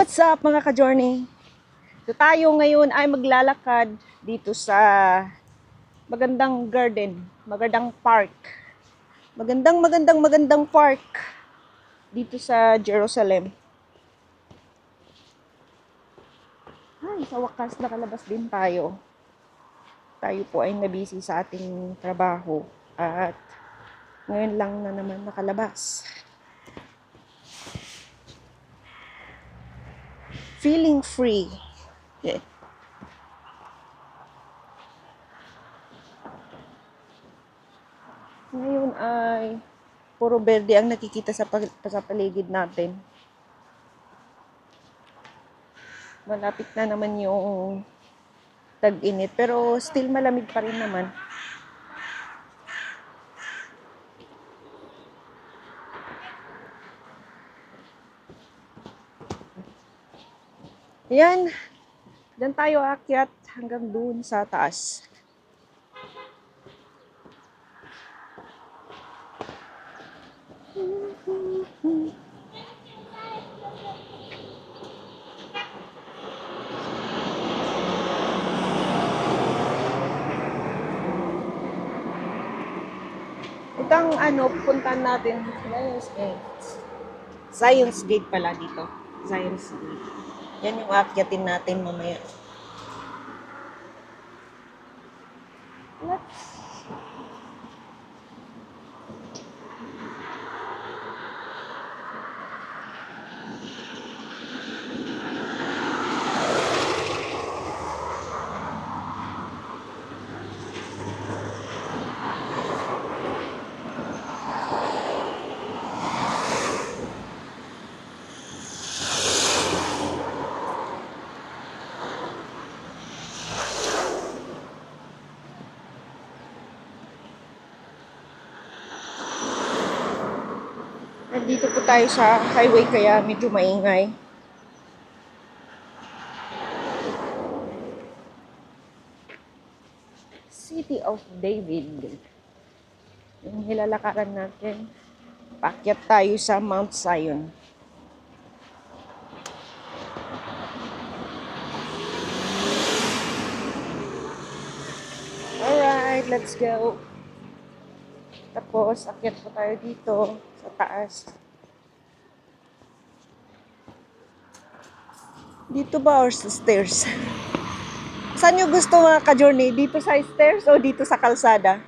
what's up mga ka-journey? So tayo ngayon ay maglalakad dito sa magandang garden, magandang park. Magandang park dito sa Jerusalem. Ay, sa wakas nakalabas din tayo. Tayo po ay nabisi sa ating trabaho at ngayon lang na naman nakalabas. Feeling free. Yeah. Ngayon ay puro berde ang nakikita sa paligid natin. Malapit na naman yung tag-init, pero still malamig pa rin naman. Yan, dyan tayo aakyat hanggang dun sa taas. Itang puntahan natin, Zion's Gate pala dito. Zion's Gate. Yan yung aakyatin natin mamaya. Let's Nandito po tayo sa highway kaya medyo maingay. City of David. Yung nilalakaran natin. Paakyat tayo sa Mount Zion. Alright, let's go. Tapos, akyat po tayo dito sa taas. Dito ba or sa stairs? Saan nyo gusto mga ka-journey? Dito sa stairs o dito sa kalsada?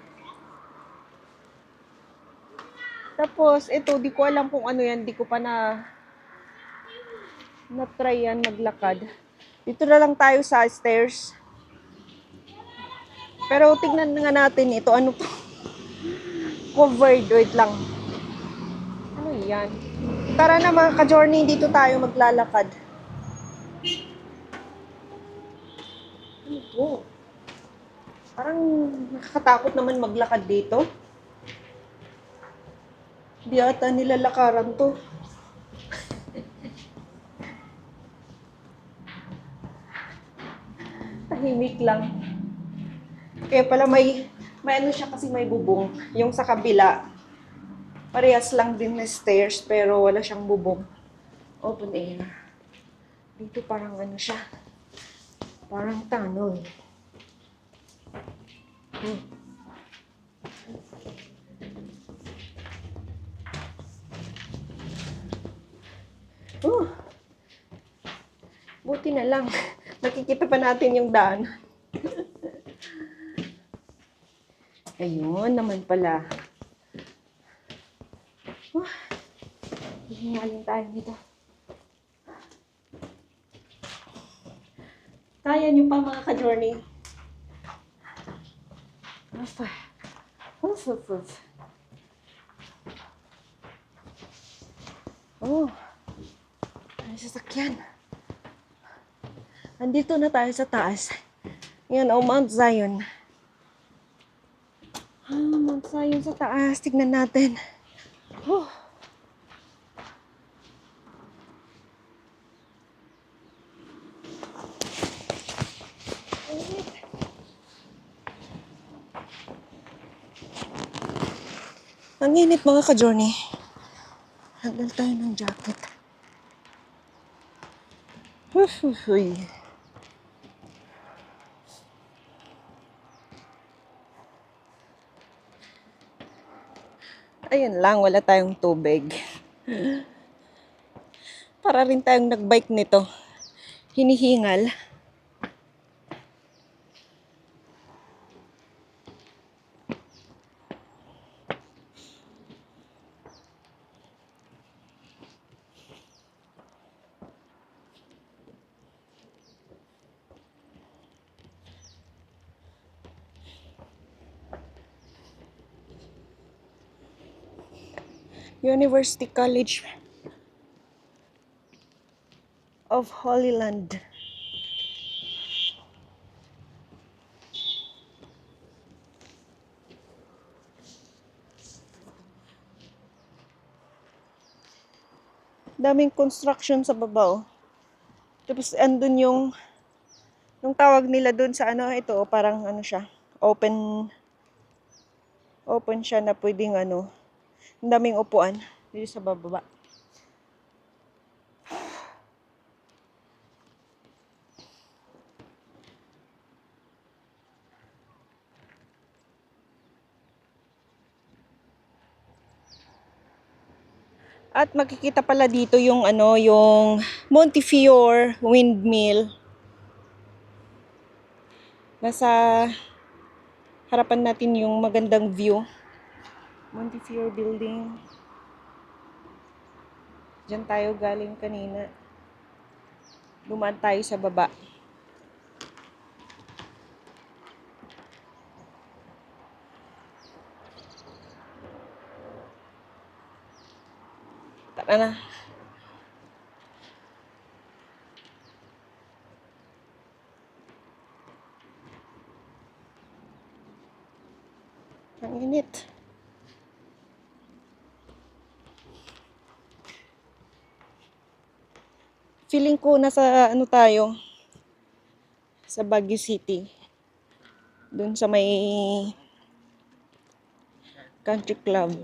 Tapos, ito, di ko alam kung ano yan. Di ko pa na-try yan maglakad. Dito na lang tayo sa stairs. Pero tignan nga natin ito. Ano to? Covered. Wait lang. Ano yan? Tara na mga ka-journey. Dito tayo maglalakad. Ano to? Parang nakakatakot naman maglakad dito. Di ata nilalakaran to. Tahimik lang. Kaya pala may ano siya kasi may bubong. Yung sa kabila, parehas lang din na stairs pero wala siyang bubong. Open air. Dito parang ano siya. Parang tunnel. Buti na lang. Nakikita pa natin yung daan. Ayun naman pala. Hihingalin tayo dito. Kaya nyo pa mga ka-journey. Oh, ay sasakyan. Andito na tayo sa taas. Yan, Mount Zion. Mount Zion sa taas. Tignan natin. Ang init mga ka-journey. Hanggal tayo ng jacket. Uy. Ayun lang, wala tayong tubig. Para rin tayong nagbike nito. Hinihingal. University College of Holy Land. Daming construction sa baba, oh. Tapos andun yung tawag nila dun sa ano, ito, oh, parang ano siya, open siya na pwedeng ano, ang daming upuan dito sa baba. At makikita pala dito yung ano, yung Montefiore Windmill. Nasa harapan natin yung magandang view. Montefiore Building. Diyan tayo galing kanina. Dumaan tayo sa baba. Tara na. Ang init. Feeling ko nasa ano tayo, sa Baguio City. Doon sa may country club.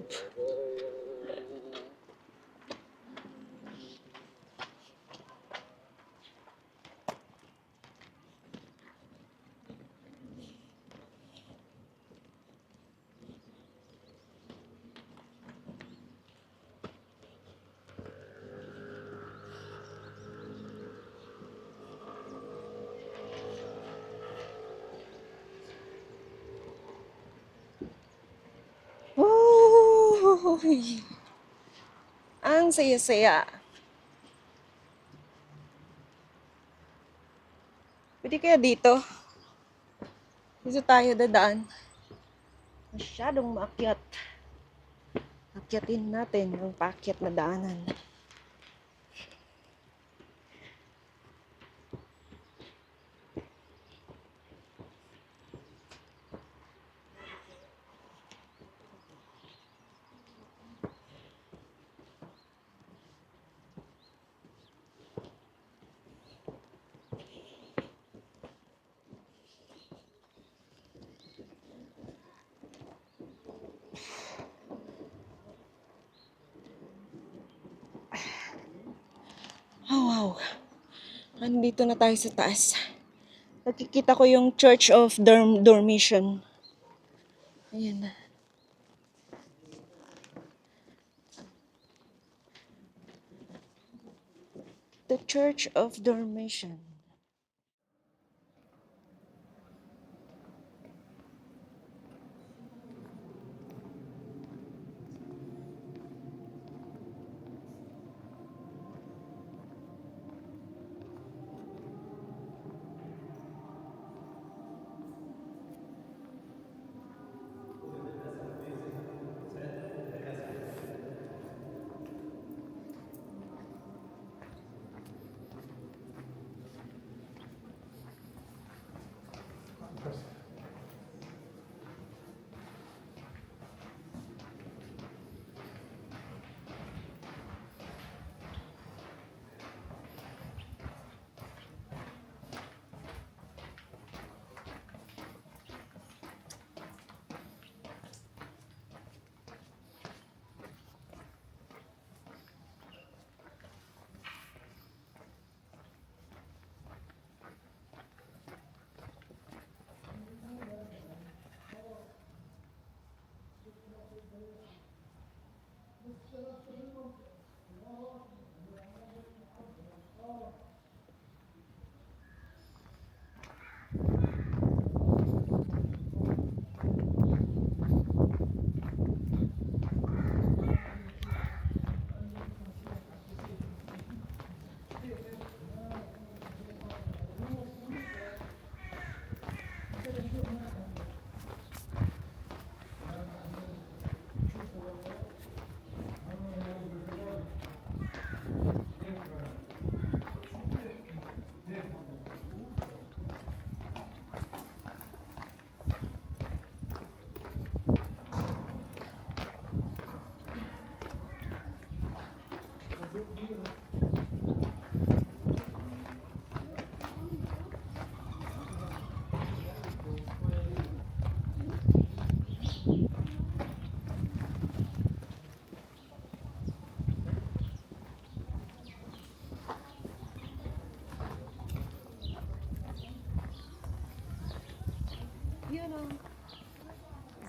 Uy, ang saya-saya. Pwede kaya dito? Dito tayo dadaan. Masyadong maakyat. Akyatin natin yung paakyat na daanan. Oh, wow. Nandito na tayo sa taas. Nakikita ko yung Church of Dormition. Ayan na. The Church of Dormition.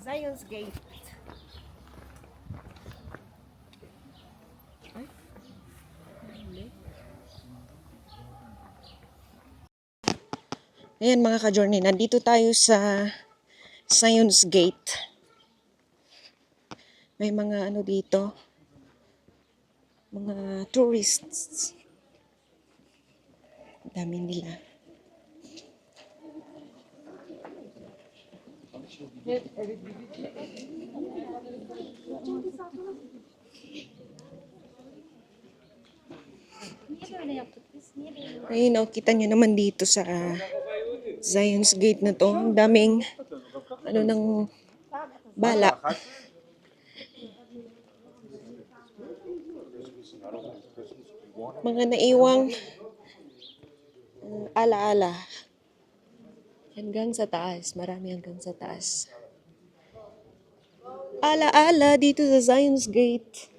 Zion's Gate. Ay, hindi. Ayan mga ka-journey, nandito tayo sa Zion's Gate. May mga ano dito, mga tourists. Dami nila. Ayun, kita nyo naman dito sa Zion's Gate na to. Ang daming ano ng bala. Mga naiwang alaala. Hanggang sa taas. Marami hanggang sa taas. Alaala dito sa Zion's Gate.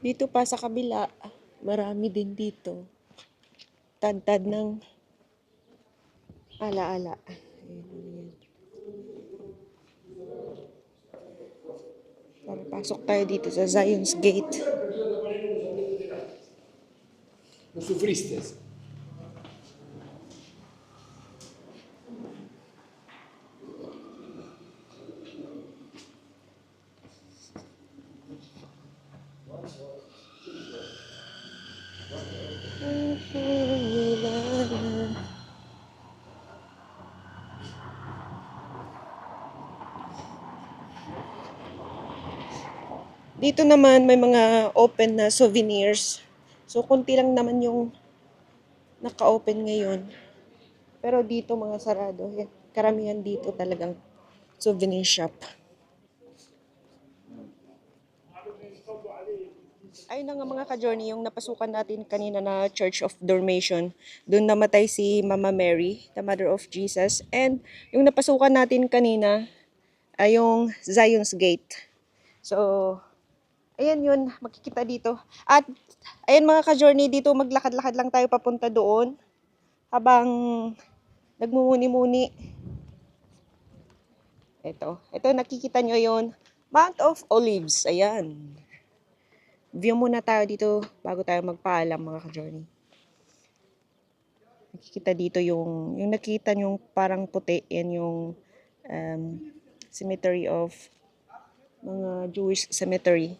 Dito pa sa kabila. Marami din dito. Tad-tad ng alaala. Pasok tayo dito sa Zion's Gate. No sufriste. Dito naman may mga open na souvenirs. So, konti lang naman yung naka-open ngayon. Pero dito mga sarado. Karamihan dito talagang souvenir shop. Ayun na nga mga ka-journey, yung napasukan natin kanina na Church of Dormition. Doon namatay si Mama Mary, the Mother of Jesus. And yung napasukan natin kanina ay yung Zion's Gate. So, ayan yun, makikita dito. At ayan mga ka-journey, dito maglakad-lakad lang tayo papunta doon habang nagmumuni-muni. Ito nakikita nyo yon, Mount of Olives. Ayan. View muna tayo dito bago tayo magpaalam mga ka-journey. Nakikita dito yung nakita nyo parang puti, yan yung cemetery of mga Jewish cemetery.